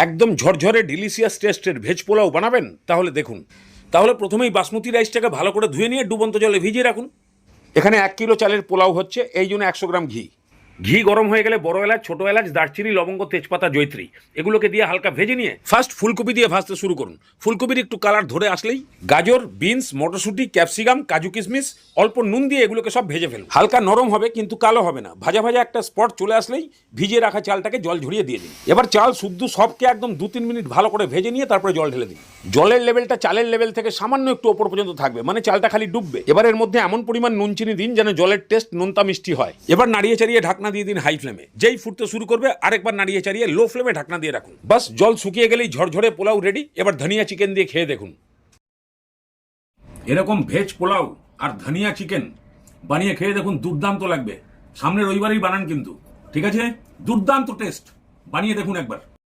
একদম ঝরঝরে ডিলিশিয়াস টেস্টের ভেজ পোলাও বানাবেন তাহলে দেখুন। তাহলে প্রথমেই বাসমতি রাইসটাকে ভালো করে ধুয়ে নিয়ে ডুবন্ত জলে ভিজিয়ে রাখুন। এখানে 1 কিলো চালের পোলাও হচ্ছে, এই জন্য 100 গ্রাম ঘি। ঘি গরম হয়ে গেলে বড় এলাচ, ছোট এলাচ, দারচিনি, লবঙ্গ, তেজপাতা, জয়ত্রী এগুলোকে দিয়ে হালকা ভেজে নিয়ে ফার্স্ট ফুলকপি দিয়ে ভাজতে শুরু করুন। ফুলকপির একটু কালার ধরে আসলেই গাজর, বিনস, মটরশুঁটি, ক্যাপসিকাম, কাজু কিশমিশ অল্প নুন দিয়ে এগুলোকে সব ভেজে ফেলুন। হালকা নরম হবে কিন্তু কালো হবে না। ভাজা ভাজা একটা স্পট চলে আসলেই ভিজিয়ে রাখা চালটাকে জল ঝরিয়ে দিয়ে দিন। এবার চাল শুদ্ধ সবকে একদম 2-3 মিনিট ভালো করে ভেজে নিয়ে তারপরে জল ঢেলে দিন। জলের লেভেলটা চালের লেভেল থেকে সামান্য একটু ওপর পর্যন্ত থাকবে, মানে চালটা খালি ডুববে। এবার এর মধ্যে এমন পরিমাণ নুন চিনি দিন যেন জলের টেস্ট নোনতা মিষ্টি হয়। এবার নাড়িয়ে চাড়িয়ে ঢাকনা দিয়ে দিন হাই ফ্লেমে। যেই ফুটতে শুরু করবে আরেকবার নাড়িয়ে চাড়িয়ে লো ফ্লেমে ঢাকনা দিয়ে রাখুন। বাস জল শুকিয়ে গেলেই ঝরঝরে পোলাও রেডি। এবার ধনিয়া চিকেন দিয়ে খেয়ে দেখুন। এরকম ভেজ পোলাও আর ধনিয়া চিকেন বানিয়ে খেয়ে দেখুন, দুর্দান্ত লাগবে। সামনে রবিবারই বানান কিন্তু, ঠিক আছে? দুর্দান্ত টেস্ট, বানিয়ে দেখুন একবার।